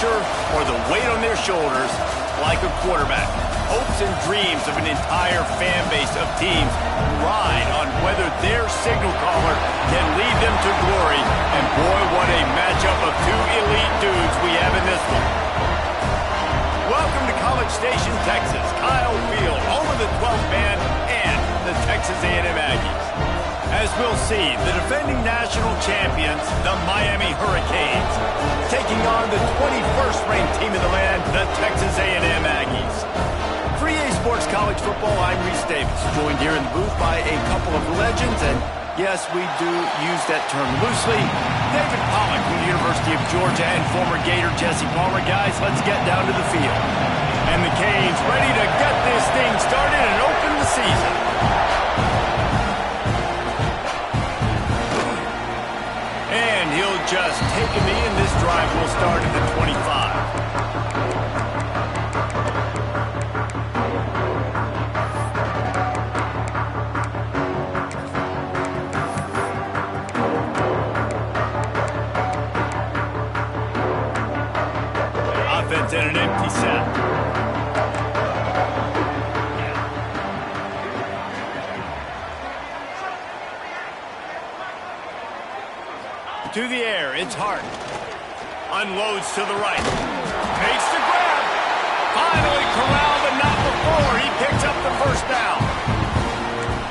pressure or the weight on their shoulders like a quarterback. Hopes and dreams of an entire fan base of teams ride on whether their signal caller can lead them to glory. And boy, what a matchup of two elite dudes we have in this one. Welcome to College Station, Texas. Kyle Field, home of the 12th man and the Texas A&M Aggies. As we'll see, the defending national champions, the Miami Hurricanes, taking on the 21st ranked team in the land, the Texas A&M Aggies. For EA Sports College Football, I'm Reese Davis, joined here in the booth by a couple of legends, and yes, we do use that term loosely. David Pollack from the University of Georgia and former Gator Jesse Palmer. Guys, let's get down to the field. And the Canes ready to get this thing started and open the season. And he'll just take a knee, and this drive will start at the 25. Offense and an empty set. To the air, it's Hart. Unloads to the right. Makes the grab. Finally corralled, but not before. He picks up the first down.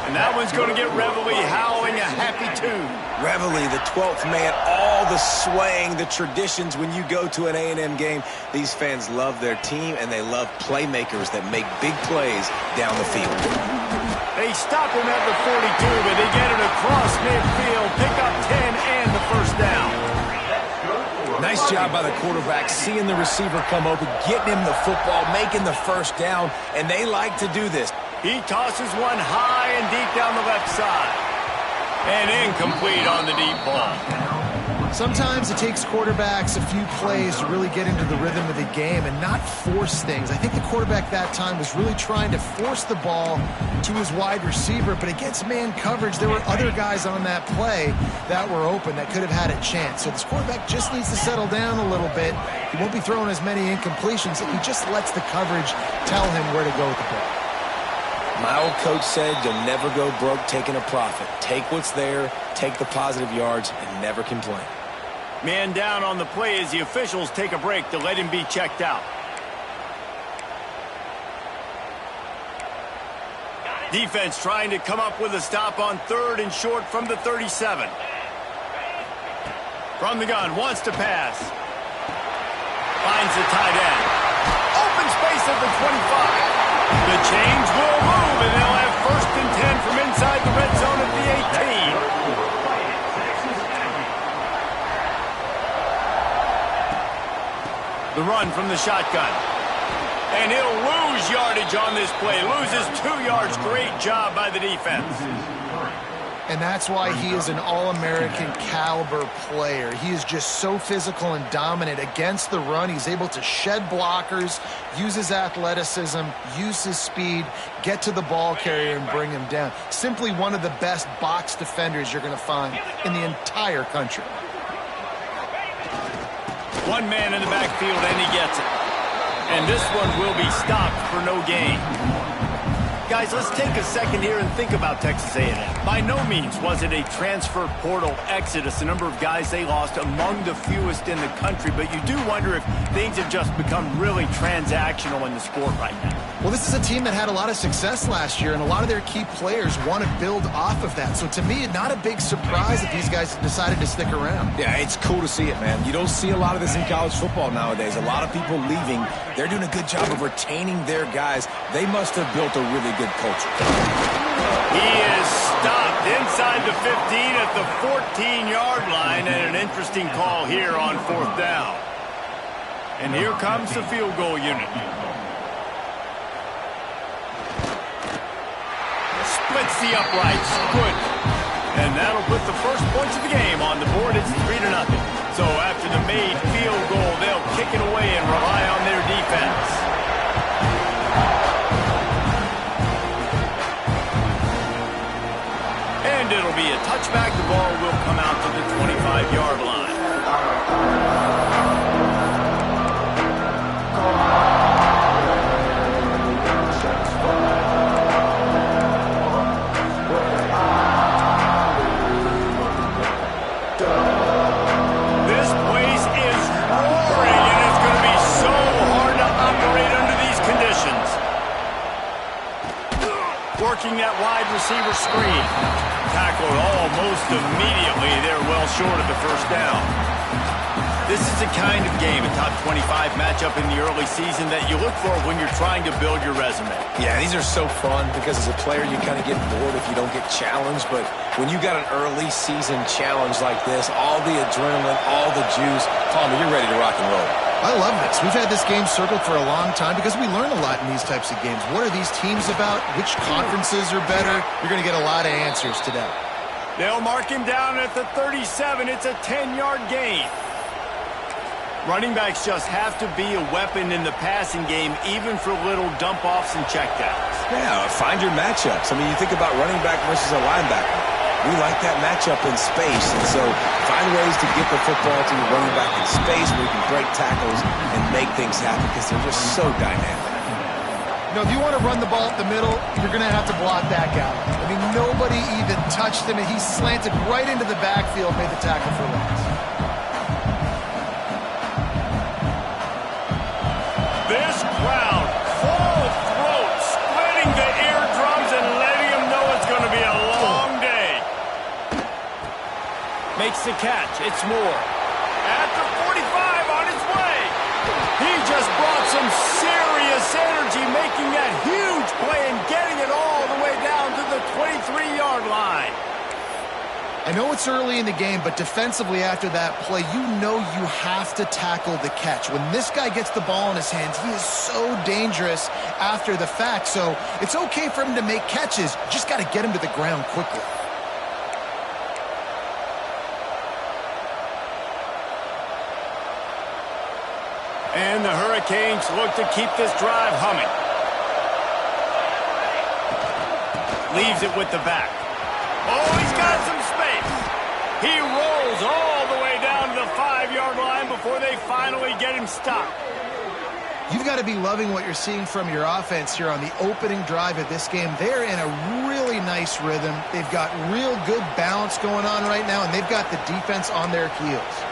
And that one's going to get Reveille howling a happy tune. Reveille, the 12th man, all the swaying, the traditions when you go to an A&M game. These fans love their team, and they love playmakers that make big plays down the field. They stop him at the 42, but they get it across midfield, pick up 10 and the first down. Nice job by the quarterback, seeing the receiver come open, getting him the football, making the first down, and they like to do this. He tosses one high and deep down the left side. And incomplete on the deep ball. Sometimes it takes quarterbacks a few plays to really get into the rhythm of the game and not force things. I think the quarterback that time was really trying to force the ball to his wide receiver, but against man coverage, there were other guys on that play that were open that could have had a chance. So this quarterback just needs to settle down a little bit. He won't be throwing as many incompletions if he just lets the coverage tell him where to go with the ball. My old coach said you'll never go broke taking a profit. Take what's there, take the positive yards, and never complain. Man down on the play as the officials take a break to let him be checked out. Defense trying to come up with a stop on 3rd and short from the 37. From the gun, wants to pass. Finds the tight end. Open space at the 25. The chains will move, and they'll have 1st and 10 from inside the red zone at the 18. The run from the shotgun. And he'll lose yardage on this play. Loses 2 yards. Great job by the defense. And that's why he is an All-American caliber player. He is just so physical and dominant against the run. He's able to shed blockers, use his athleticism, use his speed, get to the ball carrier and bring him down. Simply one of the best box defenders you're going to find in the entire country. One man in the backfield, and he gets it. And this one will be stopped for no gain. Guys, let's take a second here and think about Texas A&M. By no means was it a transfer portal exodus, the number of guys they lost among the fewest in the country, but you do wonder if things have just become really transactional in the sport right now. Well, this is a team that had a lot of success last year, and a lot of their key players want to build off of that. So to me, not a big surprise that these guys decided to stick around. Yeah, it's cool to see it, man. You don't see a lot of this in college football nowadays. A lot of people leaving. They're doing a good job of retaining their guys. They must have built a really good culture. He is stopped inside the 15 at the 14-yard line, and an interesting call here on 4th down. And here comes the field goal unit. Splits the uprights. Good. And that'll put the first points of the game on the board. It's 3-0. So after the made field goal, they'll kick it away and rely on their defense. And it'll be a touchback. The ball will come out to the 25-yard line. working that wide receiver screen. Tackled almost immediately. They're well short of the first down. This is the kind of game, a top 25 matchup in the early season, that you look for when you're trying to build your resume. Yeah, these are so fun because as a player, you kind of get bored if you don't get challenged. But when you got an early season challenge like this, all the adrenaline, all the juice, Palmer, you're ready to rock and roll. I love this. We've had this game circled for a long time because we learn a lot in these types of games. What are these teams about? Which conferences are better? You're going to get a lot of answers today. They'll mark him down at the 37. It's a 10-yard gain. Running backs just have to be a weapon in the passing game, even for little dump-offs and checkdowns. Yeah, find your matchups. I mean, you think about running back versus a linebacker. We like that matchup in space, and so find ways to get the football to your running back in space where you can break tackles and make things happen because they're just so dynamic. You know, if you want to run the ball up the middle, you're going to have to block that guy. I mean, nobody even touched him, and he slanted right into the backfield, made the tackle for loss. This crowd, full throat, splitting the eardrums and letting them know it's going to be a long day. Makes the catch. It's Moore. At the 45 on his way. He just brought some serious energy, making that huge play and getting it all the way down to the 23-yard line. I know it's early in the game, but defensively after that play, you know you have to tackle the catch. When this guy gets the ball in his hands, he is so dangerous after the fact. So it's okay for him to make catches. You just got to get him to the ground quickly. And the Hurricanes look to keep this drive humming. Leaves it with the back. Oh, he's got some space. He rolls all the way down to the 5-yard line before they finally get him stopped. You've got to be loving what you're seeing from your offense here on the opening drive of this game. They're in a really nice rhythm. They've got real good balance going on right now, and they've got the defense on their heels.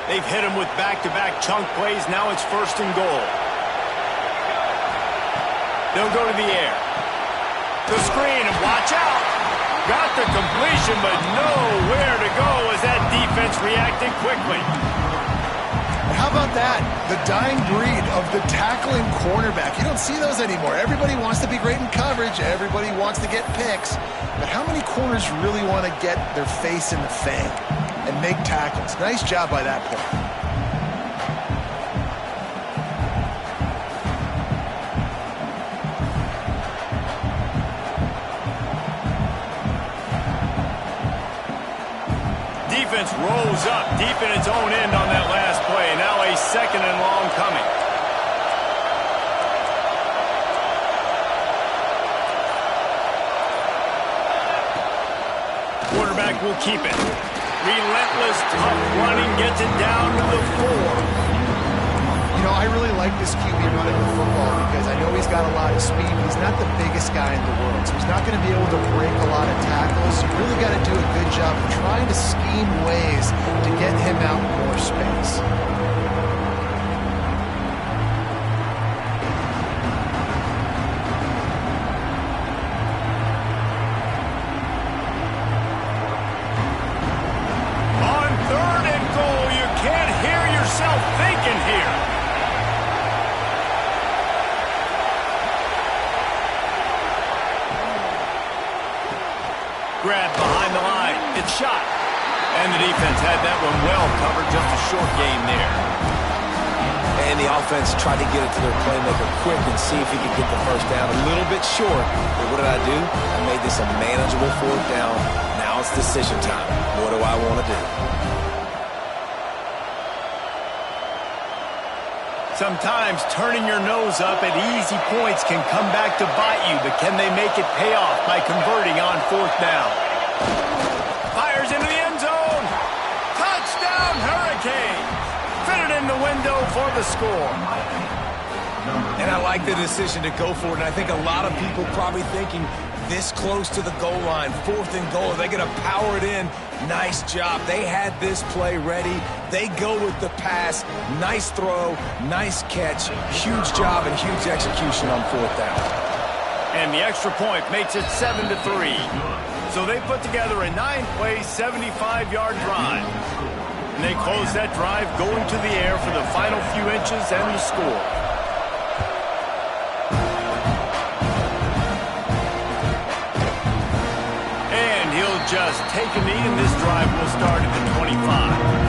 They've hit him with back-to-back chunk plays. Now it's 1st and goal. They'll go to the air. The screen, and watch out. Got the completion, but nowhere to go as that defense reacted quickly. How about that? The dying breed of the tackling cornerback. You don't see those anymore. Everybody wants to be great in coverage. Everybody wants to get picks. But how many corners really want to get their face in the fan and make tackles? Nice job by that point. Defense rolls up deep in its own end on that last play. Now a 2nd and long coming. Quarterback will keep it. Relentless, tough running, gets it down to the 4. You know, I really like this QB running the football because I know he's got a lot of speed, but he's not the biggest guy in the world, so he's not going to be able to break a lot of tackles. You really got to do a good job of trying to scheme ways to get him out in more space. On 3rd and goal, you can't hear yourself thinking here. Grab behind the line. It's shot. And the defense had that one well covered. Just a short game there. And the offense tried to get it to their playmaker quick and see if he could get the first down. A little bit short. But what did I do? I made this a manageable 4th down. Now it's decision time. What do I want to do? Sometimes turning your nose up at easy points can come back to bite you, but can they make it pay off by converting on 4th down? Fires into the end zone. Touchdown, Hurricane. Fit it in the window for the score. And I like the decision to go for it. And I think a lot of people probably thinking this close to the goal line, 4th and goal, they're going to power it in. Nice job. They had this play ready. They go with the pass. Nice throw, nice catch. Huge job and huge execution on 4th down. And the extra point makes it 7-3. So they put together a 9-play, 75-yard drive. And they close that drive going to the air for the final few inches and the score. And he'll just take a knee, and this drive will start at the 25.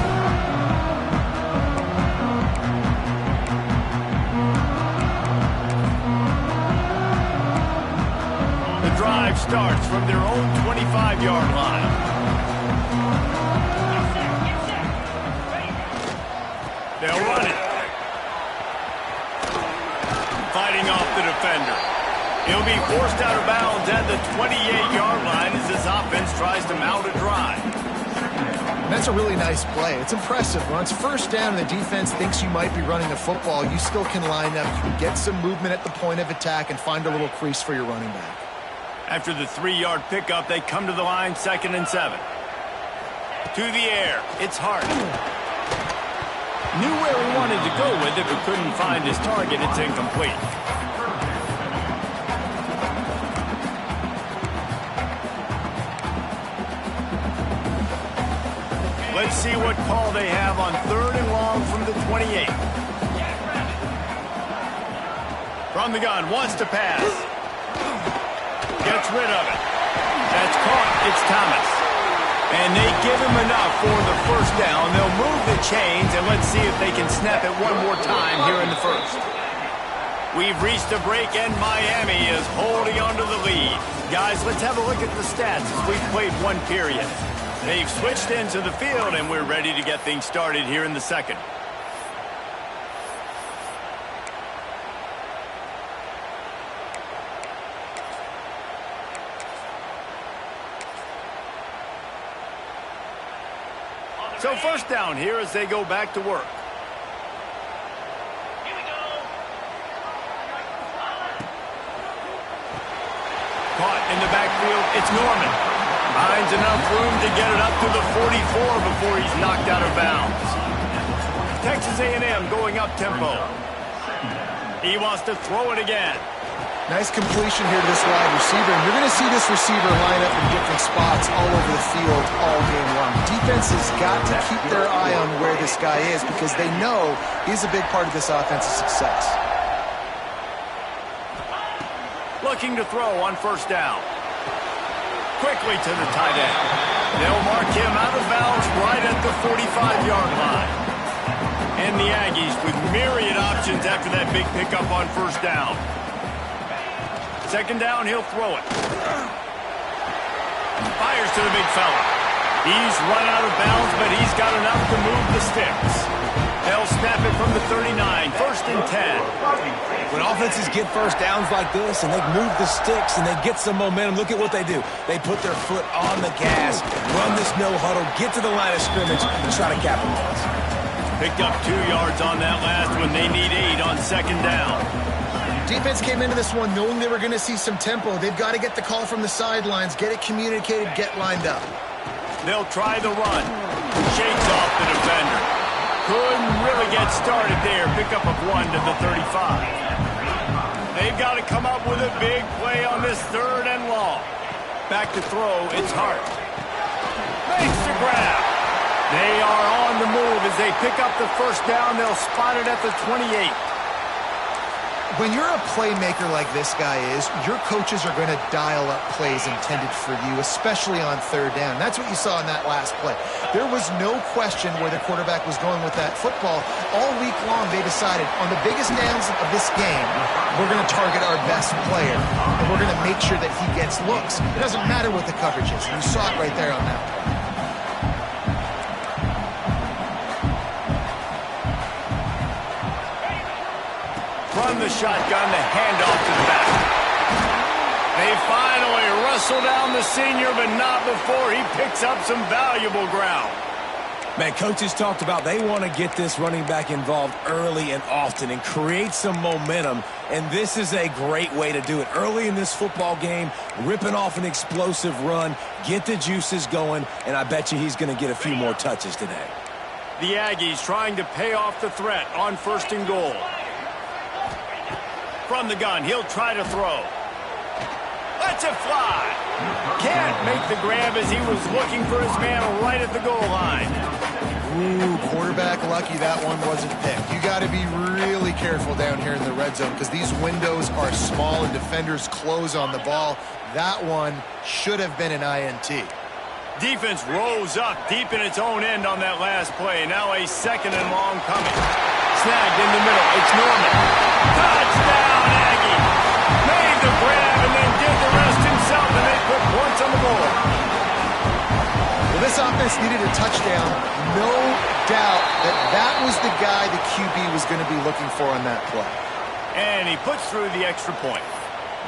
Drive starts from their own 25-yard line. They'll run it. Fighting off the defender. He'll be forced out of bounds at the 28-yard line as this offense tries to mount a drive. That's a really nice play. It's impressive. When it's 1st down and the defense thinks you might be running the football, you still can line up. You can get some movement at the point of attack and find a little crease for your running back. After the 3-yard pickup, they come to the line, 2nd and 7. To the air, it's Hart. Knew where he wanted to go with it, but couldn't find his target. It's incomplete. Let's see what call they have on 3rd and long from the 28. From the gun, wants to pass. Gets rid of it. That's caught. It's Thomas. And they give him enough for the 1st down. They'll move the chains, and let's see if they can snap it one more time here in the 1st. We've reached a break, and Miami is holding on to the lead. Guys, let's have a look at the stats as we've played 1 period. They've switched into the field, and we're ready to get things started here in the 2nd. So 1st down here as they go back to work. Here we go. Caught in the backfield, it's Norman. Finds enough room to get it up to the 44 before he's knocked out of bounds. Texas A&M going up tempo. He wants to throw it again. Nice completion here to this wide receiver. And you're going to see this receiver line up in different spots all over the field all game long. Defense has got to keep their eye on where this guy is because they know he's a big part of this offense's success. Looking to throw on 1st down. Quickly to the tight end. They'll mark him out of bounds right at the 45-yard line. And the Aggies with myriad options after that big pickup on 1st down. 2nd down, he'll throw it. Fires to the big fella. He's run out of bounds, but he's got enough to move the sticks. They'll snap it from the 39, 1st and 10. When offenses get 1st downs like this and they move the sticks and they get some momentum, look at what they do. They put their foot on the gas, run this no huddle, get to the line of scrimmage, and try to capitalize. Picked up 2 yards on that last one. They need 8 on 2nd down. Defense came into this one knowing they were going to see some tempo. They've got to get the call from the sidelines, get it communicated, get lined up. They'll try the run. Shakes off the defender. Couldn't really get started there. Pickup of 1 to the 35. They've got to come up with a big play on this 3rd and long. Back to throw, it's Hart. Makes the grab. They are on the move as they pick up the 1st down. They'll spot it at the 28. When you're a playmaker like this guy is, your coaches are going to dial up plays intended for you, especially on 3rd down. That's what you saw in that last play. There was no question where the quarterback was going with that football. All week long, they decided on the biggest downs of this game, we're going to target our best player, and we're going to make sure that he gets looks. It doesn't matter what the coverage is. You saw it right there on that play. Run the shotgun, the handoff to the back. They finally wrestle down the senior, but not before he picks up some valuable ground. Man, coaches talked about they want to get this running back involved early and often and create some momentum, and this is a great way to do it. Early in this football game, ripping off an explosive run, get the juices going, and I bet you he's going to get a few more touches today. The Aggies trying to pay off the threat on 1st and goal. From the gun, he'll try to throw. Lets it fly. Can't make the grab as he was looking for his man right at the goal line. Ooh, quarterback lucky that one wasn't picked. You got to be really careful down here in the red zone because these windows are small and defenders close on the ball. That one should have been an INT. Defense rose up deep in its own end on that last play. Now a 2nd and long coming. Snagged in the middle. It's Norman. Touchdown, Aggie. Made the grab and then did the rest himself, and they put points on the board. Well, this offense needed a touchdown. No doubt that was the guy the QB was going to be looking for on that play. And he puts through the extra point.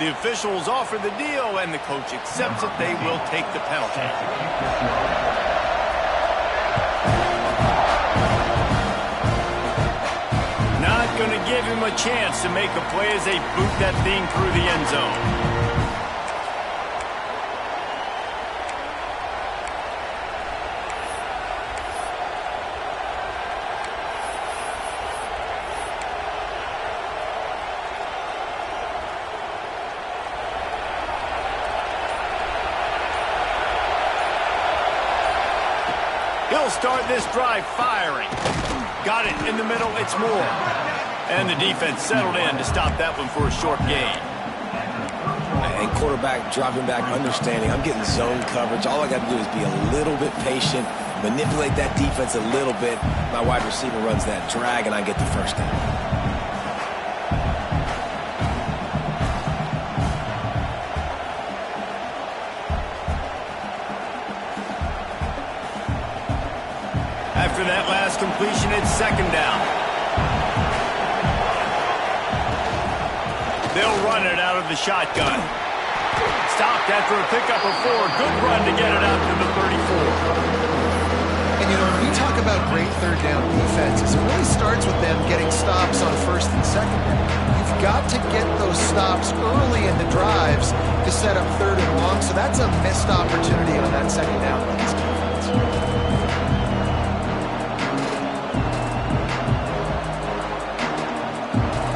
The officials offer the deal, and the coach accepts it. They will take the penalty. Not going to give him a chance to make a play as they boot that thing through the end zone. He'll start this drive firing. Got it in the middle, it's Moore. And the defense settled in to stop that one for a short gain. And quarterback dropping back, understanding I'm getting zone coverage. All I got to do is be a little bit patient, manipulate that defense a little bit. My wide receiver runs that drag, and I get the first down. After that last completion, it's 2nd down. They'll run it out of the shotgun. Stopped after a pickup of 4. Good run to get it out to the 34. And, you know, when we talk about great 3rd down defenses, it really starts with them getting stops on 1st and 2nd down. You've got to get those stops early in the drives to set up 3rd and long, so that's a missed opportunity on that 2nd down by this defense.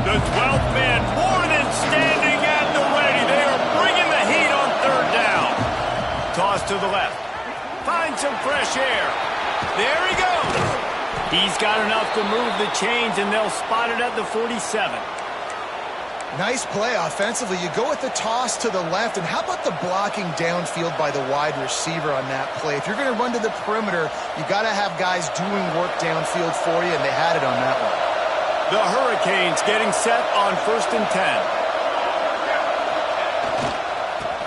The 12th man more than standing at the ready. They are bringing the heat on 3rd down. Toss to the left. Find some fresh air. There he goes. He's got enough to move the chains, and they'll spot it at the 47. Nice play offensively. You go with the toss to the left, and how about the blocking downfield by the wide receiver on that play? If you're going to run to the perimeter, you got to have guys doing work downfield for you, and they had it on that one. The Hurricanes getting set on 1st and 10.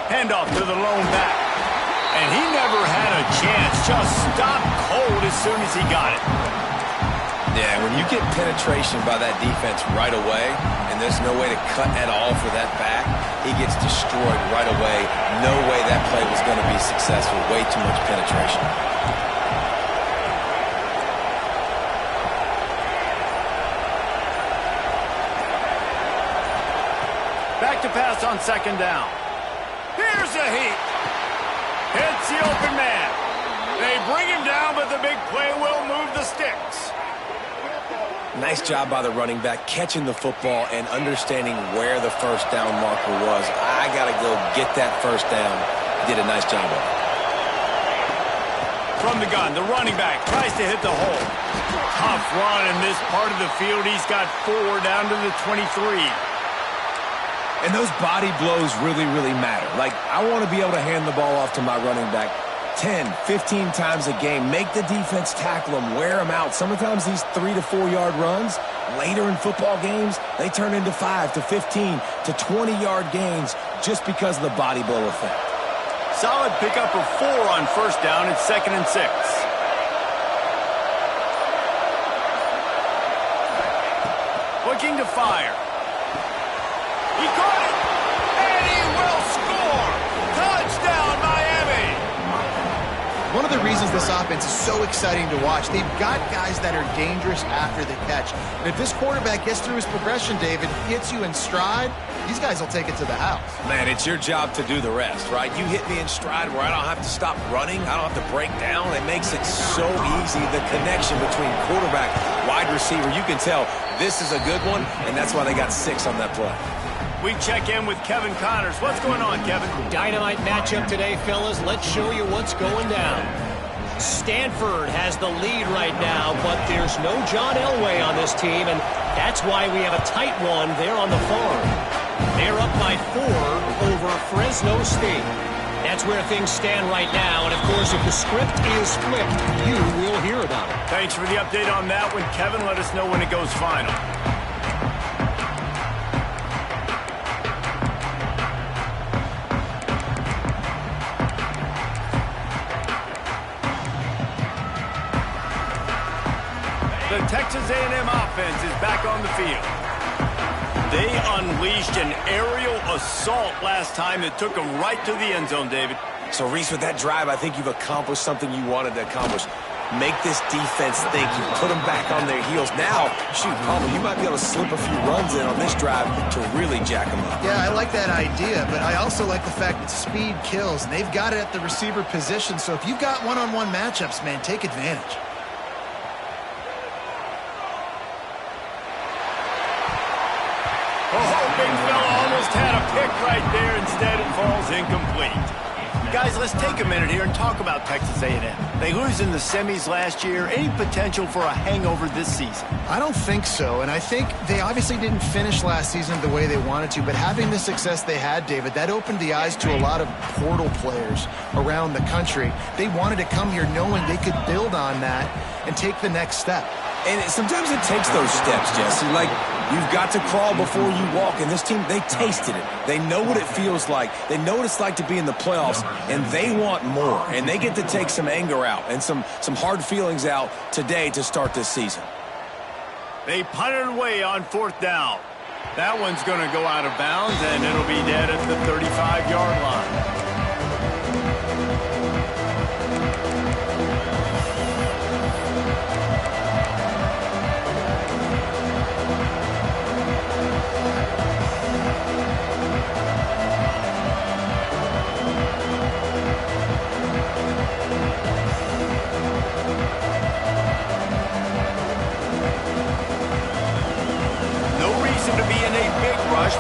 Handoff to the lone back. And he never had a chance. Just stopped cold as soon as he got it. Yeah, when you get penetration by that defense right away, and there's no way to cut at all for that back, he gets destroyed right away. No way that play was going to be successful. Way too much penetration. Back to pass on 2nd down. Here's a heat. Hits the open man. They bring him down, but the big play will move the sticks. Nice job by the running back, catching the football and understanding where the 1st down marker was. I got to go get that 1st down. He did a nice job of it. From the gun, the running back tries to hit the hole. Tough run in this part of the field. He's got 4 down to the 23. And those body blows really, really matter. Like, I want to be able to hand the ball off to my running back 10, 15 times a game. Make the defense tackle them, wear them out. Sometimes these 3 to 4 yard runs, later in football games, they turn into 5 to 15 to 20 yard gains just because of the body blow effect. Solid pickup of 4 on 1st down. It's 2nd and 6. Looking to fire. He caught it, and he will score. Touchdown, Miami. One one of the reasons this offense is so exciting to watch. They've got guys that are dangerous after the catch. And if this quarterback gets through his progression, David, hits you in stride, these guys will take it to the house. Man, it's your job to do the rest, right? You hit me in stride where I don't have to stop running. I don't have to break down. It makes it so easy, the connection between quarterback, wide receiver. You can tell this is a good one, and that's why they got 6 on that play. We check in with Kevin Connors. What's going on, Kevin? Dynamite matchup today, fellas. Let's show you what's going down. Stanford has the lead right now, but there's no John Elway on this team, and that's why we have a tight one there on the farm. They're up by 4 over Fresno State. That's where things stand right now, and of course, if the script is flipped, you will hear about it. Thanks for the update on that one, Kevin. Let us know when it goes final. The Texas A&M offense is back on the field. They unleashed an aerial assault last time that took them right to the end zone, David. So, Reese, with that drive, I think you've accomplished something you wanted to accomplish. Make this defense think. You put them back on their heels. Now, shoot, Palmer, you might be able to slip a few runs in on this drive to really jack them up. Yeah, I like that idea, but I also like the fact that speed kills, and they've got it at the receiver position. So if you've got one-on-one matchups, man, take advantage. Oh, big fella almost had a pick right there. Instead, it falls incomplete. Guys, let's take a minute here and talk about Texas A&M. They lose in the semis last year. Any potential for a hangover this season? I don't think so, and I think they obviously didn't finish last season the way they wanted to, but having the success they had, David, that opened the eyes to a lot of portal players around the country. They wanted to come here knowing they could build on that and take the next step. And sometimes it takes those steps, Jesse. Like, you've got to crawl before you walk. And this team, they tasted it. They know what it feels like. They know what it's like to be in the playoffs, and they want more. And they get to take some anger out and some hard feelings out today to start this season. They punted away on 4th down. That one's going to go out of bounds, and it'll be dead at the 35-yard line.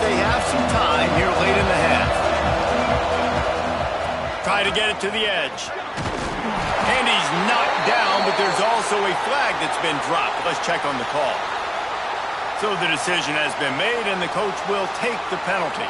They have some time here late in the half. Try to get it to the edge. And he's knocked down, but there's also a flag that's been dropped. Let's check on the call. So the decision has been made, and the coach will take the penalty.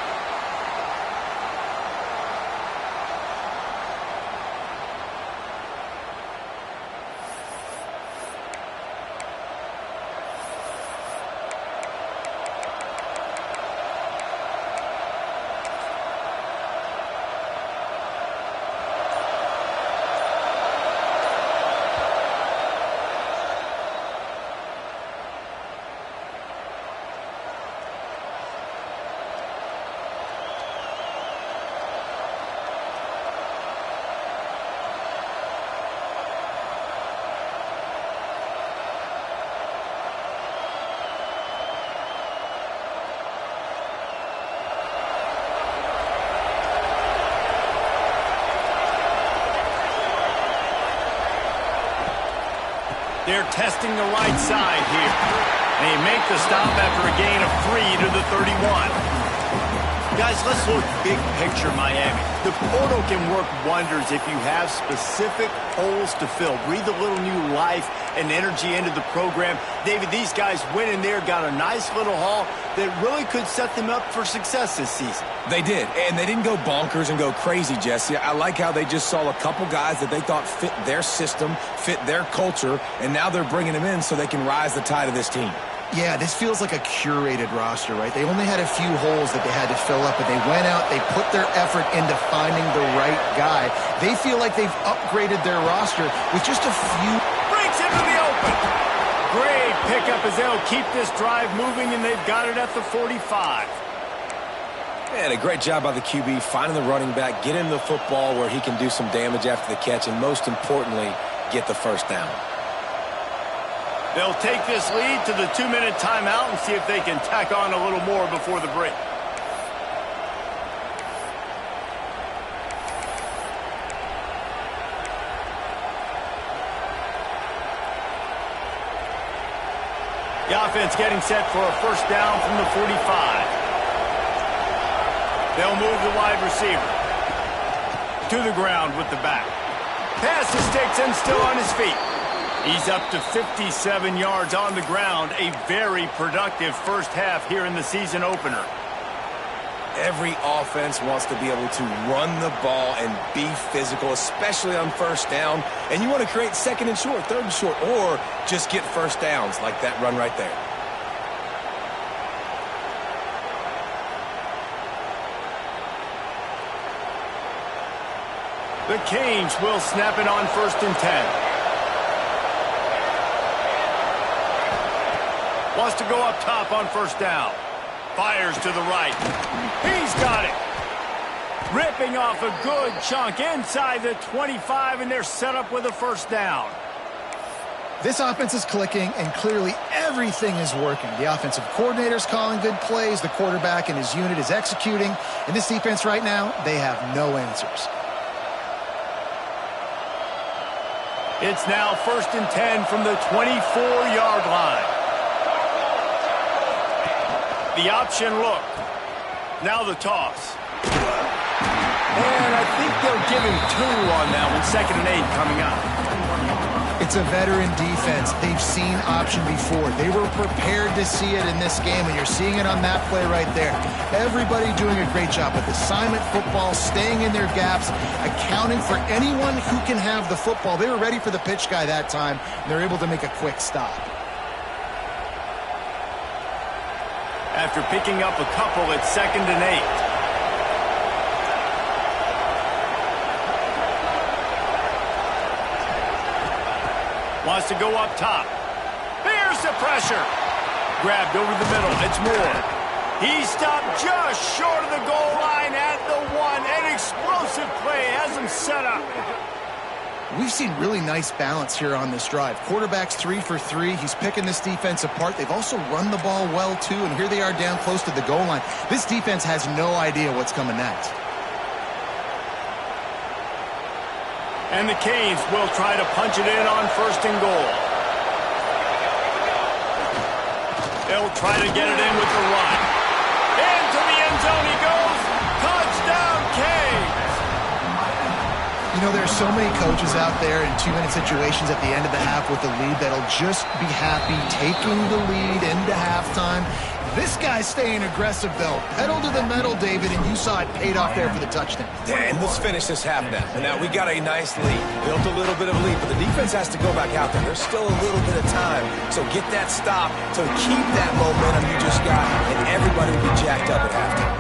They're testing the right side here. They make the stop after a gain of 3 to the 31. Guys, let's look big picture Miami. The portal can work wonders if you have specific holes to fill. Breathe a little new life and energy into the program. David, these guys went in there, got a nice little haul that really could set them up for success this season. They did, and they didn't go bonkers and go crazy, Jesse. I like how they just saw a couple guys that they thought fit their system, fit their culture, and now they're bringing them in so they can rise the tide of this team. Yeah, this feels like a curated roster, right? They only had a few holes that they had to fill up, but they went out, they put their effort into finding the right guy. They feel like they've upgraded their roster with just a few. Breaks into the open. Great pickup as they'll keep this drive moving, and they've got it at the 45. And a great job by the QB finding the running back, get him the football where he can do some damage after the catch, and most importantly, get the first down. They'll take this lead to the 2-minute timeout and see if they can tack on a little more before the break. The offense getting set for a first down from the 45. They'll move the wide receiver to the ground with the back. Pass to sticks and still on his feet. He's up to 57 yards on the ground. A very productive first half here in the season opener. Every offense wants to be able to run the ball and be physical, especially on first down. And you want to create second and short, third and short, or just get first downs like that run right there. The Canes will snap it on 1st and 10. Wants to go up top on first down. Fires to the right. He's got it. Ripping off a good chunk inside the 25, and they're set up with a first down. This offense is clicking, and clearly everything is working. The offensive coordinator's calling good plays. The quarterback and his unit is executing. And this defense right now, they have no answers. It's now 1st and 10 from the 24-yard line. The option look. Now the toss. And I think they'll give him 2 on that one. 2nd and 8 coming up. It's a veteran defense. They've seen option before. They were prepared to see it in this game, and you're seeing it on that play right there. Everybody doing a great job with assignment football, staying in their gaps, accounting for anyone who can have the football. They were ready for the pitch guy that time, and they're able to make a quick stop. After picking up a couple, it's 2nd and 8. Wants to go up top. Here's the pressure. Grabbed over the middle. It's Moore. He stopped just short of the goal line at the 1. An explosive play has him set up. We've seen really nice balance here on this drive. Quarterback's 3 for 3. He's picking this defense apart. They've also run the ball well, too, and here they are down close to the goal line. This defense has no idea what's coming next. And the Canes will try to punch it in on 1st and goal. They'll try to get it in with the run. Into the end zone he goes. Touchdown, Canes! You know, there are so many coaches out there in 2-minute situations at the end of the half with the lead that'll just be happy taking the lead into halftime. This guy's staying aggressive, though. Pedal to the metal, David, and you saw it paid off there for the touchdown. And let's finish this half now. And now we got a nice lead. Built a little bit of a lead, but the defense has to go back out there. There's still a little bit of time. So get that stop to keep that momentum you just got, and everybody will be jacked up at halftime.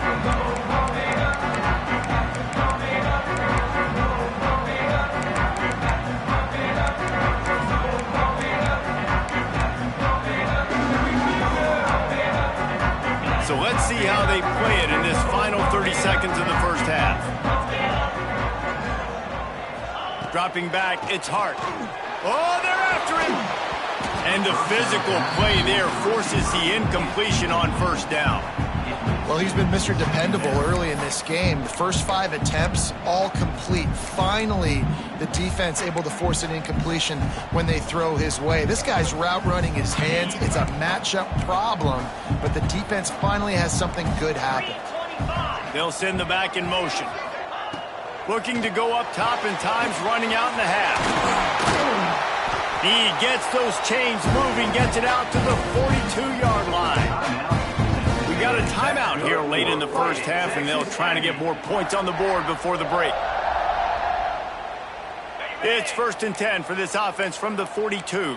So let's see how they play it in this final 30 seconds of the first half. Dropping back, it's Hart. Oh, they're after him! And the physical play there forces the incompletion on first down. Well, he's been Mr. Dependable early in this game. The first 5 attempts, all complete. Finally, the defense able to force an incompletion when they throw his way. This guy's route running his hands. It's a matchup problem, but the defense finally has something good happen. They'll send the back in motion. Looking to go up top, and time's running out in the half. He gets those chains moving, gets it out to the 42-yard line. We got a timeout here late in the first half, and they'll try to get more points on the board before the break. It's 1st and 10 for this offense from the 42.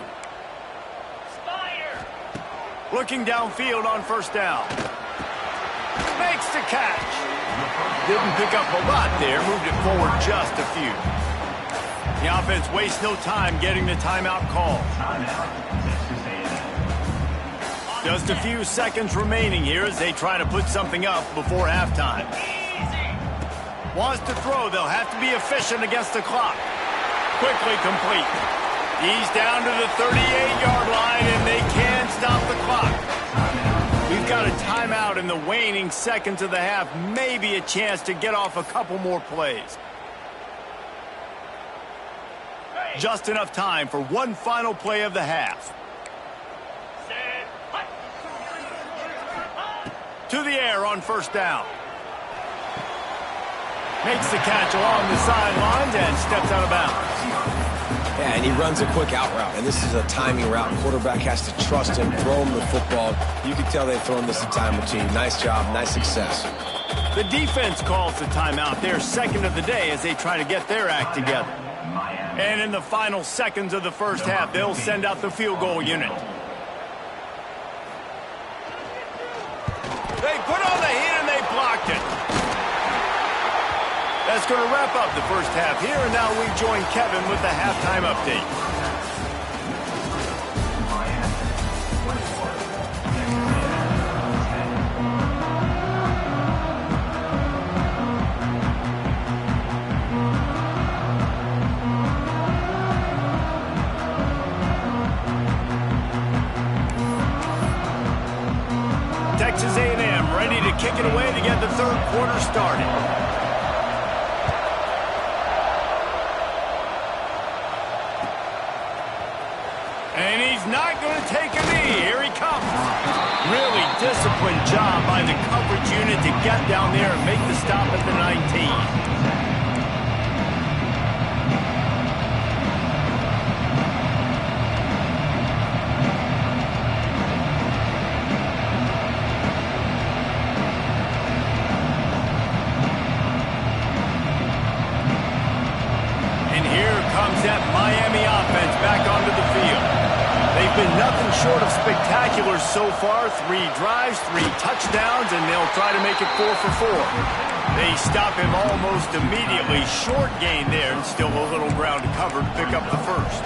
Looking downfield on first down. Makes the catch. Didn't pick up a lot there, moved it forward just a few. The offense wastes no time getting the timeout call. Just a few seconds remaining here as they try to put something up before halftime. Wants to throw. They'll have to be efficient against the clock. Quickly complete. He's down to the 38-yard line, and they can't stop the clock. We've got a timeout in the waning seconds of the half. Maybe a chance to get off a couple more plays. Just enough time for one final play of the half. To the air on first down. Makes the catch along the sidelines and steps out of bounds. Yeah, and he runs a quick out route, and this is a timing route. Quarterback has to trust him, throw him the football. You can tell they've thrown this a time or two. Nice job, nice success. The defense calls the timeout. Their second of the day as they try to get their act together. And in the final seconds of the first half, they'll send out the field goal unit. They put on the heat and they blocked it. That's going to wrap up the first half here, and now we join Kevin with the halftime update. Texas A&M ready to kick it away to get the third quarter started. And he's not going to take a knee. Here he comes. Really disciplined job by the coverage unit to get down there and make the stop at the 19. That Miami offense back onto the field. They've been nothing short of spectacular so far. 3 drives, 3 touchdowns, and they'll try to make it 4 for 4. They stop him almost immediately. Short gain there, and still a little ground to cover to pick up the first.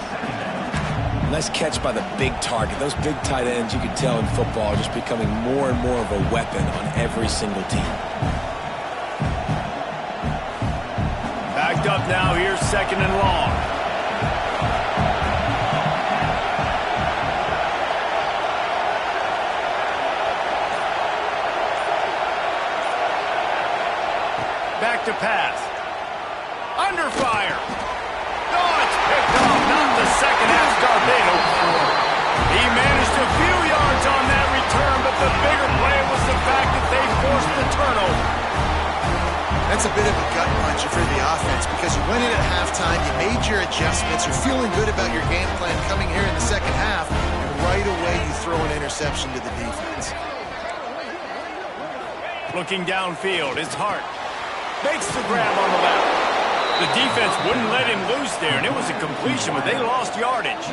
Nice catch by the big target. Those big tight ends, you can tell in football, are just becoming more and more of a weapon on every single team. Backed up now, here's second and long. Back to pass. Under fire. Oh, it's picked off. Not the second half start they hoped for. He managed a few yards on that return, but the bigger play was the fact that they forced the turnover. That's a bit of a gut punch for the offense because you went in at halftime, you made your adjustments, you're feeling good about your game plan coming here in the second half, and right away you throw an interception to the defense. Looking downfield, it's Hart. Makes the grab on the left. The defense wouldn't let him loose there, and it was a completion, but they lost yardage.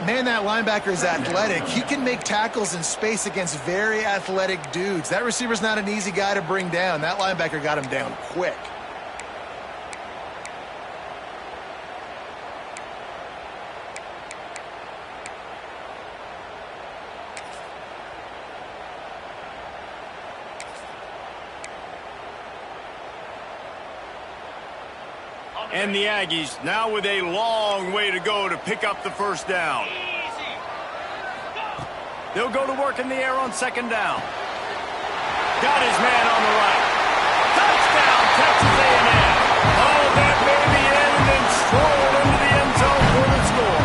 Man, that linebacker is athletic. He can make tackles in space against very athletic dudes. That receiver's not an easy guy to bring down. That linebacker got him down quick. And the Aggies now with a long way to go to pick up the first down. They'll go to work in the air on second down. Got his man on the right. Touchdown, Texas A&M. Oh, that may be in and then strolled into the end zone for the score.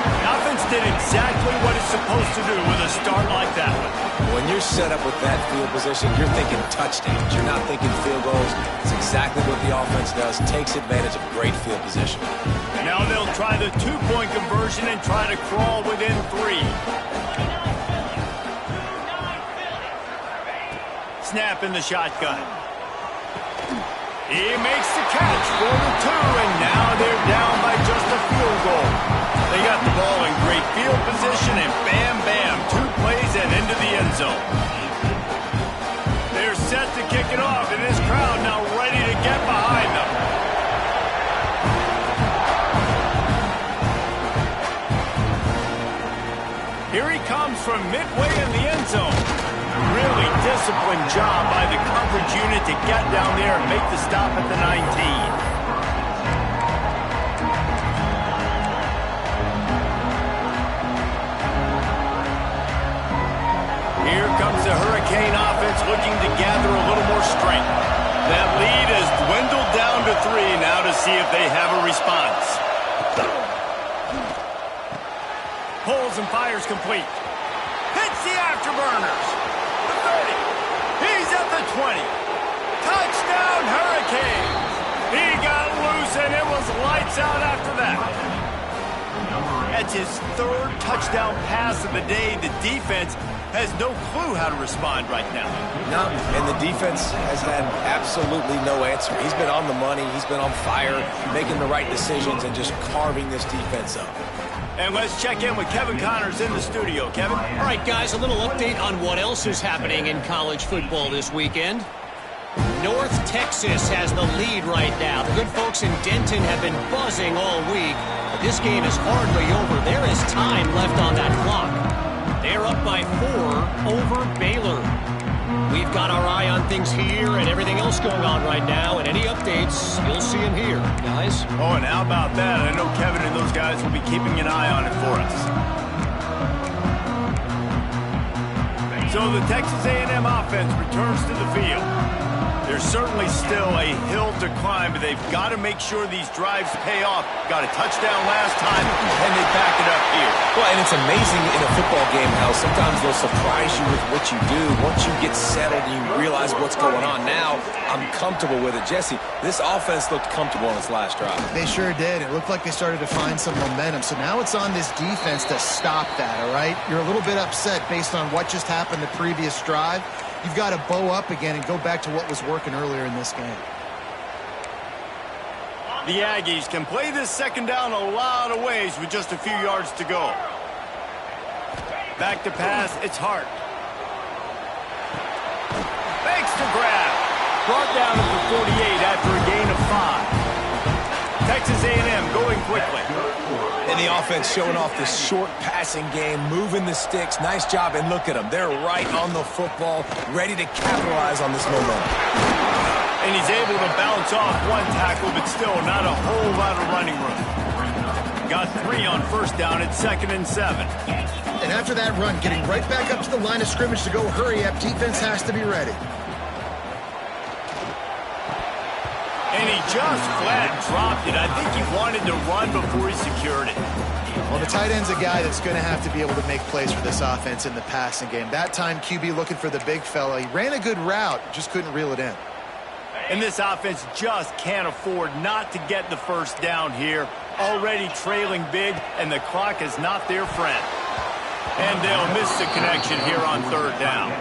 The offense did exactly what it's supposed to do with a start like that one. When you're set up with that field position, you're thinking touchdowns. You're not thinking field goals. It's exactly what the offense does. Takes advantage of great field position. Now they'll try the two-point conversion and try to crawl within 3. Snap in the shotgun. He makes the catch for the 2, and now they're down by just a field goal. They got the ball in great field position, and bam, bam, 2 plays and into the end zone. They're set to kick it off, and this crowd now ready to get behind them. Here he comes from midway in the end zone. Really disciplined job by the coverage unit to get down there and make the stop at the 19. Here comes the Hurricane offense looking to gather a little more strength. That lead has dwindled down to 3 now to see if they have a response. Pulls and fires complete. Hits the afterburners. The 30. He's at the 20. Touchdown Hurricanes. He got loose and it was lights out after that. That's his 3rd touchdown pass of the day. The defense has no clue how to respond right now. No, and the defense has had absolutely no answer. He's been on the money. He's been on fire, making the right decisions and just carving this defense up. And let's check in with Kevin Connors in the studio. Kevin? All right, guys, a little update on what else is happening in college football this weekend. North Texas has the lead right now. The good folks in Denton have been buzzing all week, but this game is hardly over. There is time left on that clock. They're up by 4 over Baylor. We've got our eye on things here and everything else going on right now, and any updates, you'll see them here, guys. Oh, and how about that? I know Kevin and those guys will be keeping an eye on it for us. So the Texas A&M offense returns to the field. There's certainly still a hill to climb, but they've got to make sure these drives pay off. Got a touchdown last time, and they back it up here. Well, and it's amazing in a football game how sometimes they'll surprise you with what you do. Once you get settled and you realize what's going on, now I'm comfortable with it. Jesse, this offense looked comfortable on its last drive. They sure did. It looked like they started to find some momentum. So now it's on this defense to stop that, all right? You're a little bit upset based on what just happened the previous drive. You've got to bow up again and go back to what was working earlier in this game. The Aggies can play this second down a lot of ways with just a few yards to go. Back to pass, it's Hart. Fakes to grab. Brought down at the 48 after a gain of 5. Texas A&M going quickly. And the offense showing off this short passing game, moving the sticks. Nice job, and look at them. They're right on the football, ready to capitalize on this momentum. And he's able to bounce off one tackle, but still not a whole lot of running room. Got 3 on first down at 2nd and 7. And after that run, getting right back up to the line of scrimmage to go hurry up, defense has to be ready. And he just flat dropped it. I think he wanted to run before he secured it. Well, the tight end's a guy that's going to have to be able to make plays for this offense in the passing game. That time, QB looking for the big fella. He ran a good route, just couldn't reel it in. And this offense just can't afford not to get the first down here. Already trailing big, and the clock is not their friend. And they'll miss the connection here on 3rd down.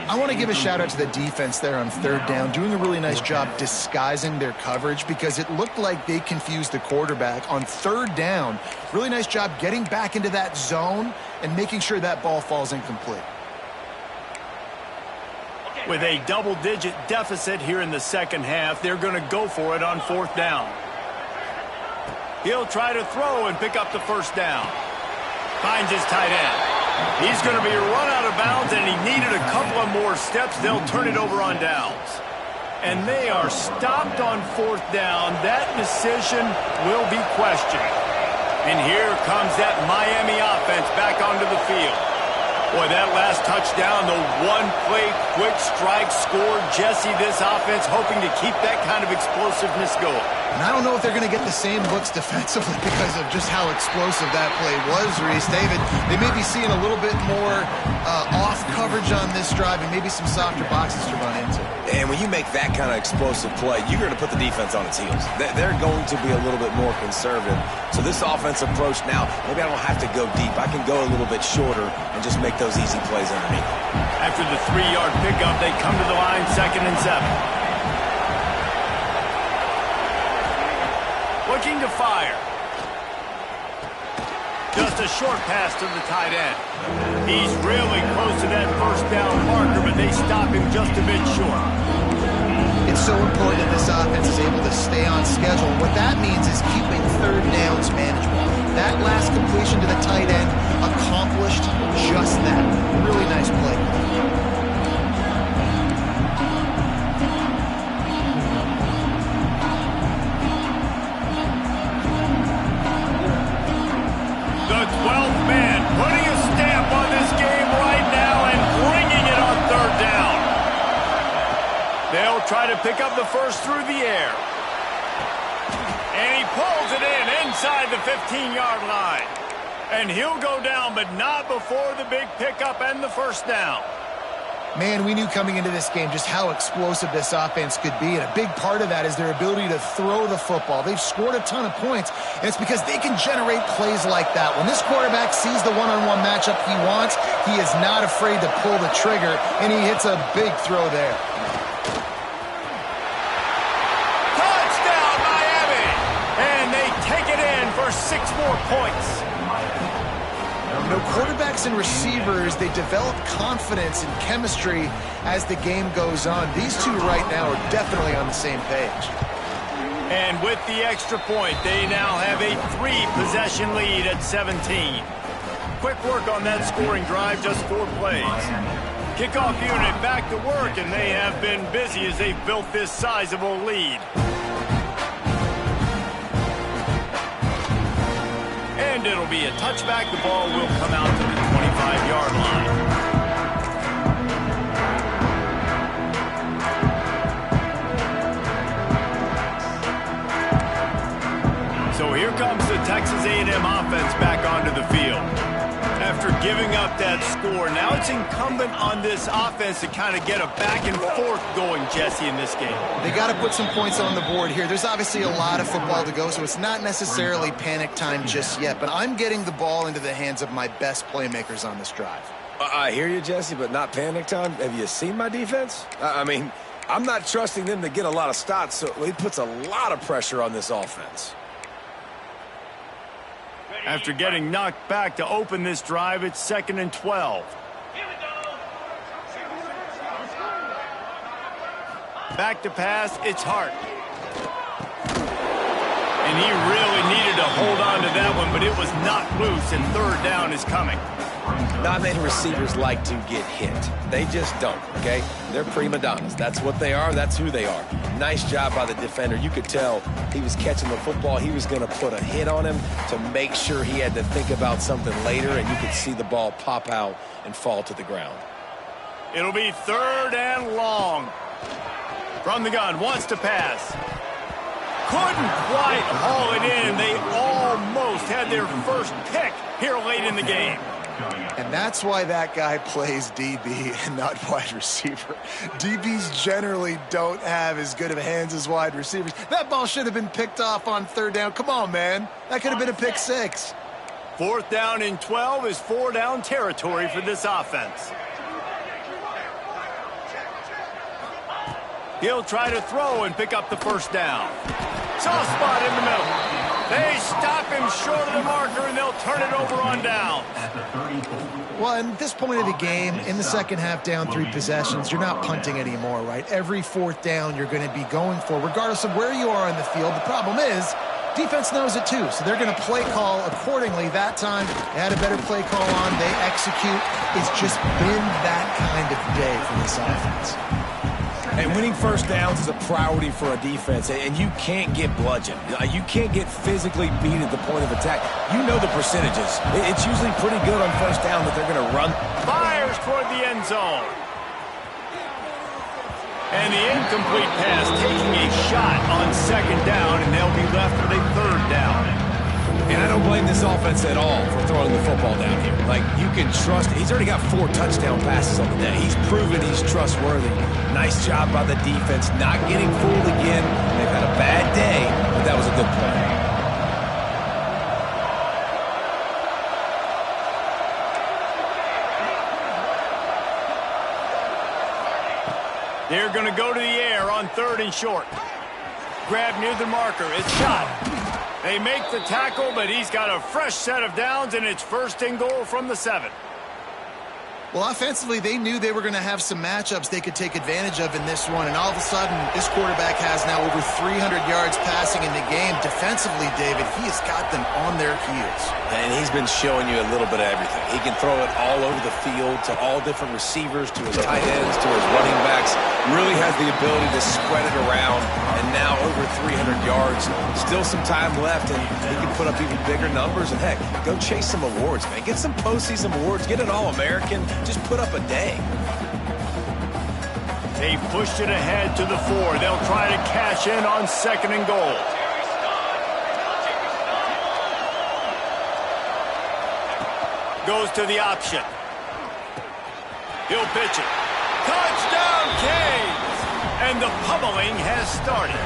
I want to give a shout out to the defense there on 3rd down, doing a really nice job disguising their coverage because it looked like they confused the quarterback on 3rd down. Really nice job getting back into that zone and making sure that ball falls incomplete. With a double-digit deficit here in the second half, they're going to go for it on 4th down. He'll try to throw and pick up the first down. Finds his tight end. He's going to be run out of bounds, and he needed a couple of more steps. They'll turn it over on downs. And they are stopped on 4th down. That decision will be questioned. And here comes that Miami offense back onto the field. Boy, that last touchdown, the one-play quick strike score. Jesse, this offense hoping to keep that kind of explosiveness going. And I don't know if they're going to get the same looks defensively because of just how explosive that play was, Reese. David, they may be seeing a little bit more off coverage on this drive and maybe some softer boxes to run into. And when you make that kind of explosive play, you're going to put the defense on its heels. They're going to be a little bit more conservative. So this offense approach now, maybe I don't have to go deep. I can go a little bit shorter and just make those easy plays underneath. After the 3-yard pickup, they come to the line, 2nd and 7. Looking to fire. Just a short pass to the tight end. He's really close to that first down marker, but they stop him just a bit short. It's so important that this offense is able to stay on schedule. What that means is keeping 3rd downs manageable. That last completion to the tight end accomplished putting a stamp on this game right now and bringing it on third down. They'll try to pick up the first through the air. And he pulls it in inside the 15-yard line. And he'll go down, but not before the big pickup and the first down. Man, we knew coming into this game just how explosive this offense could be, and a big part of that is their ability to throw the football. They've scored a ton of points, and it's because they can generate plays like that. When this quarterback sees the one-on-one matchup he wants, he is not afraid to pull the trigger, and he hits a big throw there. Touchdown, Miami! And they take it in for 6 more points. You know, quarterbacks and receivers, they develop confidence and chemistry as the game goes on. These two right now are definitely on the same page. And with the extra point, they now have a 3-possession lead at 17. Quick work on that scoring drive, just 4 plays. Kickoff unit back to work, and they have been busy as they've built this sizable lead. And it'll be a touchback. The ball will come out to the 25-yard line. So here comes the Texas A&M offense back onto the field. After giving up that score, now it's incumbent on this offense to kind of get a back and forth going, Jesse, in this game. They got to put some points on the board here. There's obviously a lot of football to go, so it's not necessarily panic time just yet, but I'm getting the ball into the hands of my best playmakers on this drive. I hear you, Jesse, but not panic time. Have you seen my defense? I mean, I'm not trusting them to get a lot of stops, so it puts a lot of pressure on this offense. After getting knocked back to open this drive, it's 2nd and 12. Back to pass, it's Hart. And he really needed to hold on to that one, but it was knocked loose, and third down is coming. Not many receivers like to get hit. They just don't, okay? They're prima donnas. That's what they are. That's who they are. Nice job by the defender. You could tell he was catching the football. He was going to put a hit on him to make sure he had to think about something later, and you could see the ball pop out and fall to the ground. It'll be 3rd and long. From the gun, wants to pass. Couldn't quite haul it in. They almost had their first pick here late in the game. And that's why that guy plays DB and not wide receiver. DBs generally don't have as good of hands as wide receivers. That ball should have been picked off on 3rd down. Come on, man. That could have been a pick 6. 4th down and 12 is 4-down territory for this offense. He'll try to throw and pick up the first down. Soft spot in the middle. They stop him short of the marker, and they'll turn it over on down. Well, at this point of the game, in the second half, down 3 possessions, you're not punting anymore, right? Every 4th down you're going to be going for, regardless of where you are in the field. The problem is, defense knows it too, so they're going to play call accordingly. That time, they had a better play call on. They execute. It's just been that kind of day for this offense. And winning first downs is a priority for a defense, and you can't get bludgeoned. You can't get physically beat at the point of attack. You know the percentages. It's usually pretty good on first down that they're going to run. Fires toward the end zone. And the incomplete pass taking a shot on 2nd down, and they'll be left with a 3rd down. And I don't blame this offense at all for throwing the football down here. Like, you can trust. He's already got 4 touchdown passes on the day. He's proven he's trustworthy. Nice job by the defense, not getting fooled again. They've had a bad day, but that was a good play. They're going to go to the air on 3rd and short. Grab near the marker. It's shot. They make the tackle, but he's got a fresh set of downs, and it's 1st and goal from the 7. Well, offensively, they knew they were going to have some matchups they could take advantage of in this one, and all of a sudden, this quarterback has now over 300 yards passing in the game. Defensively, David, he has got them on their heels. And he's been showing you a little bit of everything. He can throw it all over the field to all different receivers, to his tight ends, to his running backs. Really has the ability to spread it around, and now over 300 yards. Still some time left, and he can put up even bigger numbers. And heck, go chase some awards, man. Get some postseason awards. Get an All-American. Just put up a day. They pushed it ahead to the 4. They'll try to cash in on 2nd and goal. Goes to the option. He'll pitch it. Touchdown, Canes! And the pummeling has started.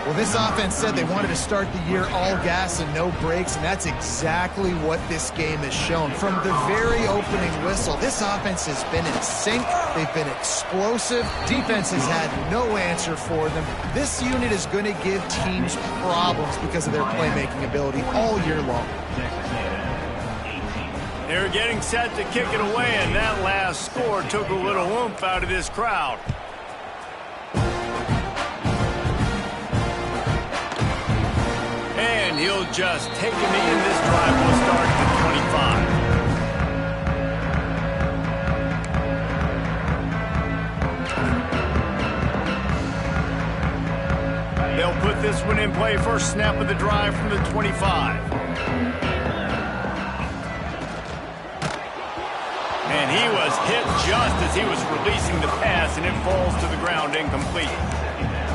Well, this offense said they wanted to start the year all gas and no brakes, and that's exactly what this game has shown. From the very opening whistle, this offense has been in sync. They've been explosive. Defense has had no answer for them. This unit is going to give teams problems because of their playmaking ability all year long. They're getting set to kick it away, and that last score took a little oomph out of this crowd. And he'll just take him in. This drive will start at the 25. They'll put this one in play. First snap of the drive from the 25. And he was hit just as he was releasing the pass, and it falls to the ground incomplete.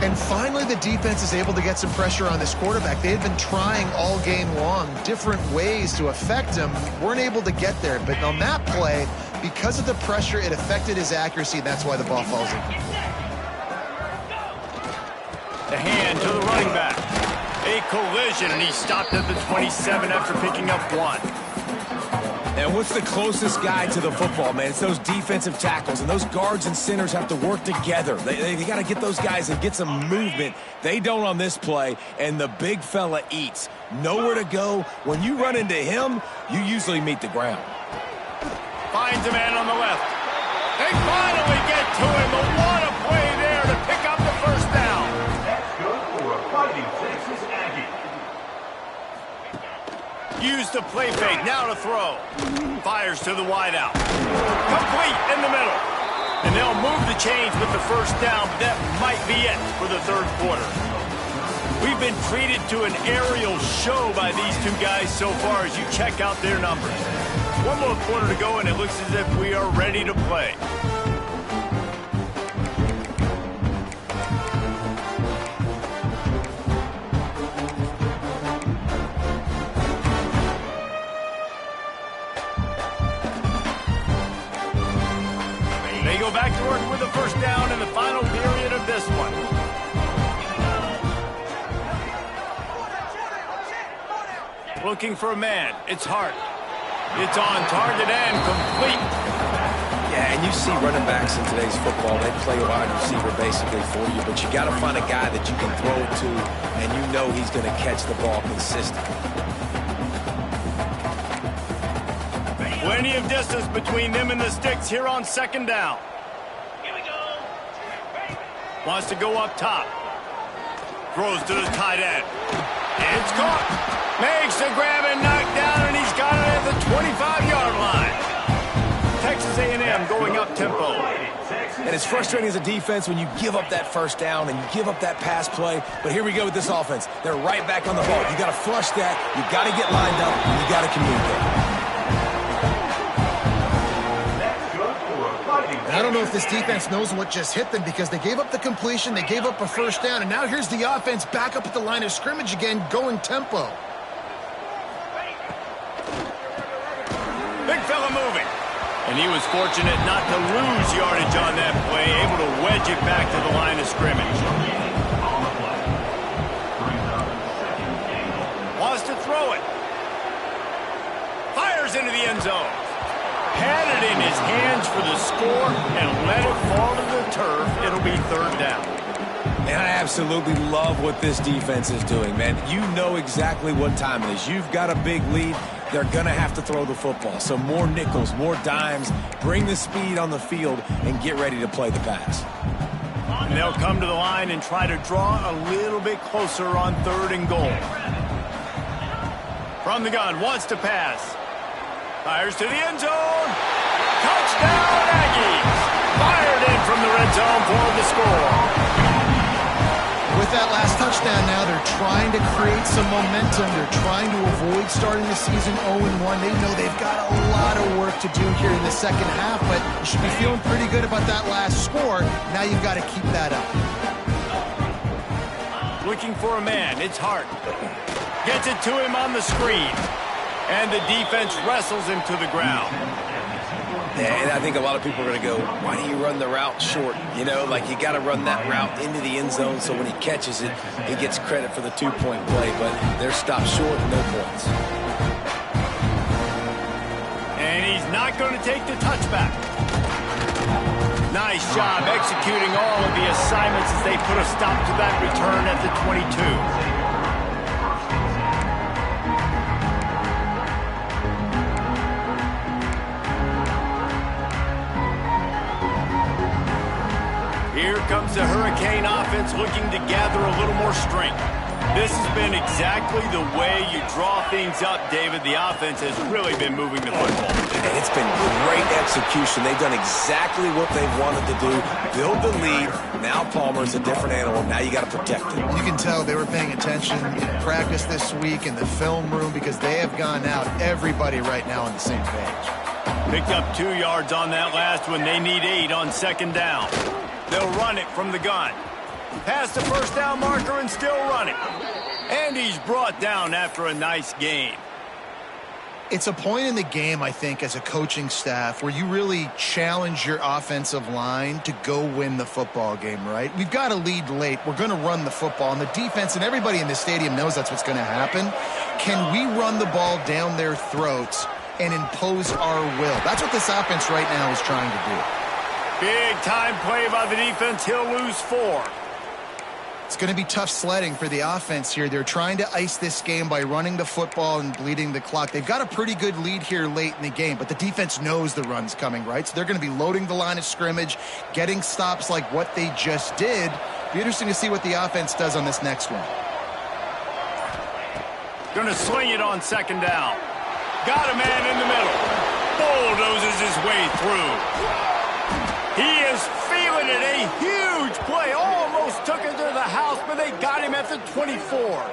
And finally, the defense is able to get some pressure on this quarterback. They had been trying all game long different ways to affect him. Weren't able to get there. But on that play, because of the pressure, it affected his accuracy. That's why the ball falls incomplete. The hand to the running back. A collision, and he stopped at the 27 after picking up 1. And what's the closest guy to the football, man? It's those defensive tackles, and those guards and centers have to work together. They got to get those guys and get some movement. They don't on this play, and the big fella eats. Nowhere to go. When you run into him, you usually meet the ground. Finds a man on the left. They finally get to him, but what a play there to pick up the first down. That's good for a Fighting Texas Aggie. Use the play fake, now to throw. Fires to the wideout. Complete in the middle. And they'll move the chains with the first down, but that might be it for the third quarter. We've been treated to an aerial show by these two guys so far as you check out their numbers. One more quarter to go, and it looks as if we are ready to play. They go back to work with the first down in the final period of this one. Looking for a man. It's Hart. It's on target and complete. Yeah, and you see running backs in today's football, they play a wide receiver basically for you, but you got to find a guy that you can throw it to, and you know he's going to catch the ball consistently. Plenty of distance between them and the sticks here on second down. Here we go. Wants to go up top. Throws to the tight end. It's caught. Makes the grab and knock down, and he's got it at the 25-yard line. Texas A&M going up tempo. And it's frustrating as a defense when you give up that first down and you give up that pass play. But here we go with this offense. They're right back on the ball. You got to flush that. You got to get lined up, and you got to communicate. I don't know if this defense knows what just hit them because they gave up the completion, they gave up a first down, and now here's the offense back up at the line of scrimmage again, going tempo. Big fella moving. And he was fortunate not to lose yardage on that play, able to wedge it back to the line of scrimmage. Wants to throw it. Fires into the end zone. Had it in his hands for the score and let it fall to the turf. It'll be third down. And I absolutely love what this defense is doing, man. You know exactly what time it is. You've got a big lead. they're going to have to throw the football. So more nickels, more dimes, bring the speed on the field, and get ready to play the pass. And they'll come to the line and try to draw a little bit closer on 3rd and goal. From the gun, wants to pass. Fires to the end zone. Touchdown, Aggies! Fired in from the red zone for the score. With that last touchdown now, they're trying to create some momentum. They're trying to avoid starting the season 0-1. They know they've got a lot of work to do here in the second half, but you should be feeling pretty good about that last score. Now you've got to keep that up. Looking for a man, it's Hart. Gets it to him on the screen. And the defense wrestles him to the ground. Yeah, and I think a lot of people are going to go, why do you run the route short? You know, like you got to run that route into the end zone so when he catches it, he gets credit for the 2-point play. But they're stopped short, no points. And he's not going to take the touchback. Nice job executing all of the assignments as they put a stop to that return at the 22. Here comes the Hurricane offense looking to gather a little more strength. This has been exactly the way you draw things up, David. The offense has really been moving the football. And it's been great execution. They've done exactly what they wanted to do. Build the lead. Now Palmer's a different animal. Now you got to protect it. You can tell they were paying attention in practice this week in the film room because they have gone out, everybody right now on the same page. Picked up 2 yards on that last one. They need 8 on 2nd down. They'll run it from the gun. Past the first down marker and still running. And he's brought down after a nice game. It's a point in the game, I think, as a coaching staff where you really challenge your offensive line to go win the football game, right? We've got to lead late. We're going to run the football. And the defense and everybody in the stadium knows that's what's going to happen. Can we run the ball down their throats and impose our will? That's what this offense right now is trying to do. Big time play by the defense. He'll lose 4. It's going to be tough sledding for the offense here. They're trying to ice this game by running the football and bleeding the clock. They've got a pretty good lead here late in the game, but the defense knows the run's coming, right? So they're going to be loading the line of scrimmage, getting stops like what they just did. Be interesting to see what the offense does on this next one. Going to swing it on 2nd down. Got a man in the middle. Bulldozes his way through. He is feeling it. A huge play. Almost took it to the house, but they got him at the 24.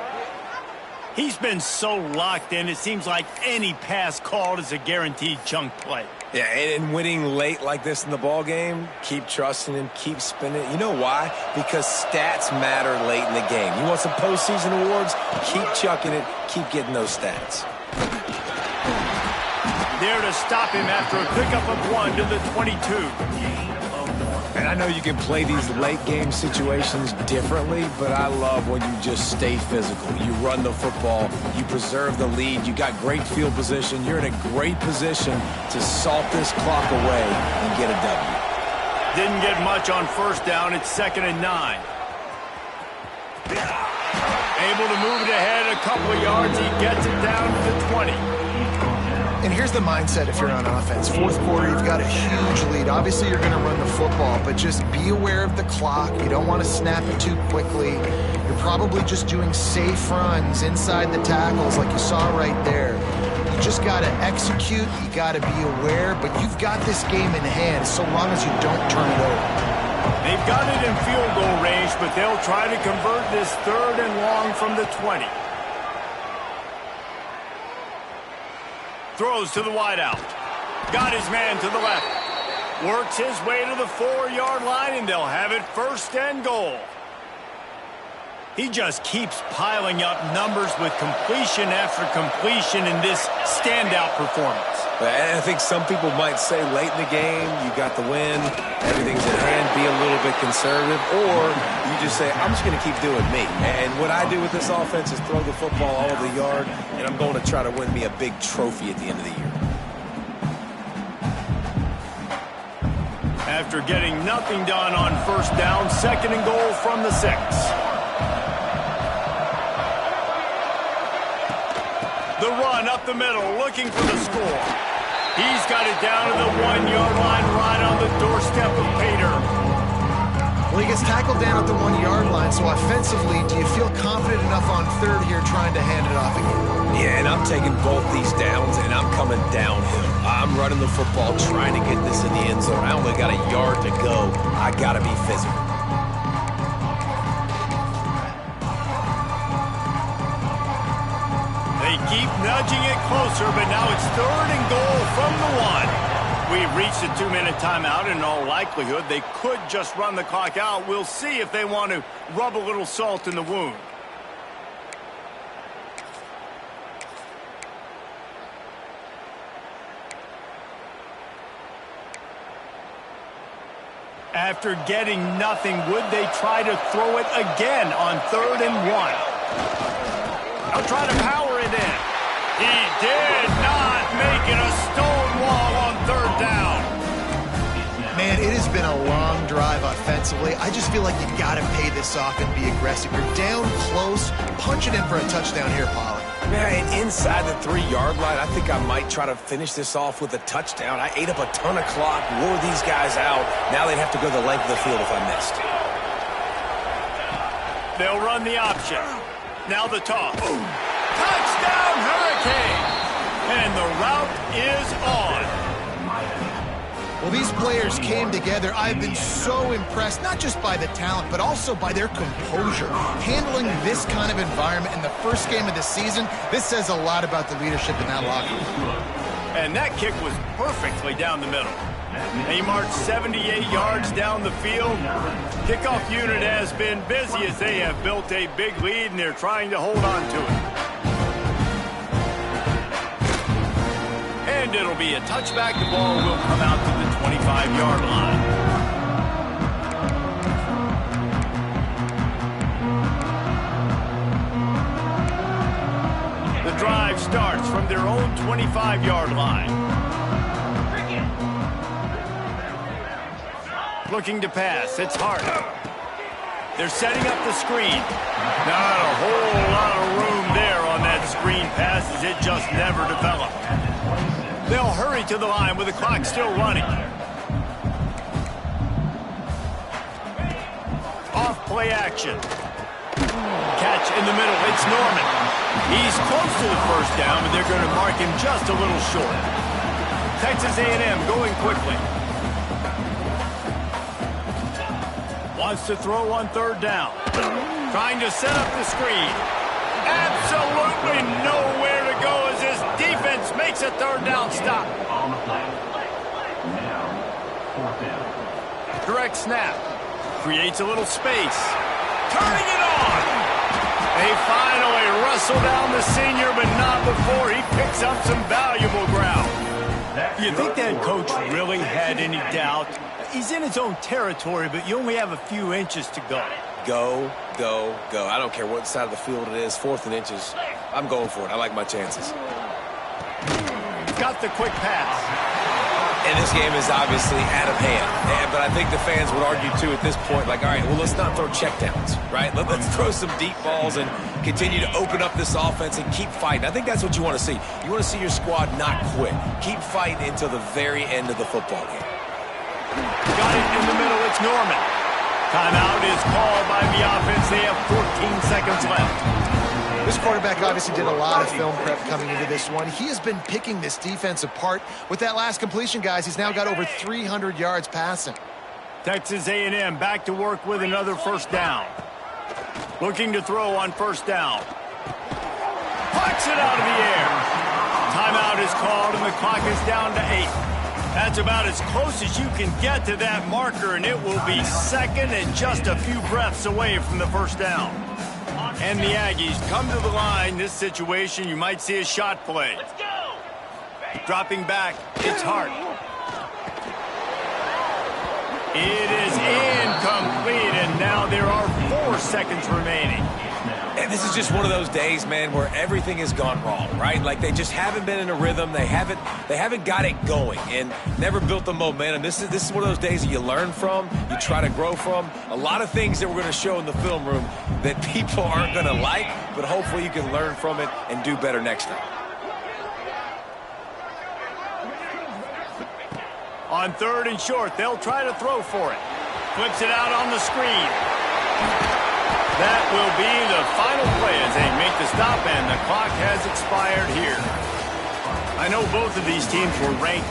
He's been so locked in, it seems like any pass called is a guaranteed chunk play. Yeah, and winning late like this in the ball game, keep trusting him, keep spinning. You know why? Because stats matter late in the game. You want some postseason awards? Keep chucking it, keep getting those stats. There to stop him after a pickup of 1 to the 22. And I know you can play these late game situations differently, but I love when you just stay physical. You run the football, you preserve the lead, you got great field position, you're in a great position to salt this clock away and get a W. Didn't get much on 1st down. It's 2nd and 9. Able to move it ahead a couple of yards. He gets it down to the 20. And here's the mindset if you're on offense. 4th quarter, you've got a huge lead. Obviously, you're going to run the football, but just be aware of the clock. You don't want to snap it too quickly. You're probably just doing safe runs inside the tackles like you saw right there. You just got to execute. You got to be aware, but you've got this game in hand so long as you don't turn it over. They've got it in field goal range, but they'll try to convert this 3rd and long from the 20. Throws to the wideout. Got his man to the left. Works his way to the 4-yard line, and they'll have it 1st and goal. He just keeps piling up numbers with completion after completion in this standout performance. And I think some people might say late in the game, you got the win, everything's in hand, be a little bit conservative, or you just say, I'm just going to keep doing me. And what I do with this offense is throw the football all over the yard, and I'm going to try to win me a big trophy at the end of the year. After getting nothing done on 1st down, 2nd and goal from the 6. The the run up the middle, looking for the score. He's got it down to the 1-yard line, right on the doorstep of Pater. Well, he gets tackled down at the 1-yard line, so offensively, do you feel confident enough on third here trying to hand it off again? Yeah, and I'm taking both these downs, and I'm coming downhill. I'm running the football, trying to get this in the end zone. I only got a yard to go. I got to be physical. They keep nudging it closer, but now it's 3rd and goal from the 1. We've reached a 2-minute timeout, and in all likelihood, they could just run the clock out. We'll see if they want to rub a little salt in the wound. After getting nothing, would they try to throw it again on 3rd and 1? They'll try to power it in. He did not make it a stone wall on 3rd down. Man, it has been a long drive offensively. I just feel like you got to pay this off and be aggressive. You're down close. Punch it in for a touchdown here, Pollard. Man, inside the 3-yard line, I think I might try to finish this off with a touchdown. I ate up a ton of clock, wore these guys out. Now they'd have to go the length of the field if I missed. They'll run the option. Now the toss. Touchdown, Hurricane! And the route is on. Well, these players came together. I've been so impressed, not just by the talent, but also by their composure. Handling this kind of environment in the first game of the season, this says a lot about the leadership in that locker room. And that kick was perfectly down the middle. They marched 78 yards down the field. Kickoff unit has been busy as they have built a big lead, and they're trying to hold on to it. And it'll be a touchback. The ball will come out to the 25-yard line. The drive starts from their own 25-yard line. Looking to pass. It's Hart. They're setting up the screen. Not a whole lot of room there on that screen pass as it just never developed. They'll hurry to the line with the clock still running. Off play action. Catch in the middle. It's Norman. He's close to the first down, but they're going to mark him just a little short. Texas A&M going quickly. Wants to throw on 3rd down. Trying to set up the screen. Absolutely nowhere to go as this defense makes a 3rd down stop. On the play. Now, 4th down. Direct snap. Creates a little space. Turning it on. They finally wrestle down the senior, but not before he picks up some valuable ground. You think that coach really had any doubt? He's in his own territory, but you only have a few inches to go. Go, go, go. I don't care what side of the field it is, 4th and inches. I'm going for it. I like my chances. Got the quick pass. And this game is obviously out of hand. But I think the fans would argue, too, at this point, like, all right, well, let's not throw checkdowns, right? Let's throw some deep balls and continue to open up this offense and keep fighting. I think that's what you want to see. You want to see your squad not quit. Keep fighting until the very end of the football game. Got it in the middle. It's Norman. Timeout is called by the offense. They have 14 seconds left. This quarterback obviously did a lot of film prep coming into this one. He has been picking this defense apart. With that last completion, guys, he's now got over 300 yards passing. Texas A&M back to work with another 1st down. Looking to throw on 1st down. Pucks it out of the air. Timeout is called, and the clock is down to 8. That's about as close as you can get to that marker, and it will be 2nd and just a few breaths away from the 1st down. And the Aggies come to the line. This situation, you might see a shot play. Let's go. Dropping back, it's Hart. It is incomplete, and now there are 4 seconds remaining. And this is just one of those days, man, where everything has gone wrong, right? Like they just haven't been in a rhythm. They haven't got it going and never built the momentum. This is one of those days that you learn from, you try to grow from. A lot of things that we're going to show in the film room that people aren't going to like, but hopefully you can learn from it and do better next time. On 3rd and short, they'll try to throw for it. Flips it out on the screen. That will be the final play as they make the stop, and the clock has expired here. I know both of these teams were ranked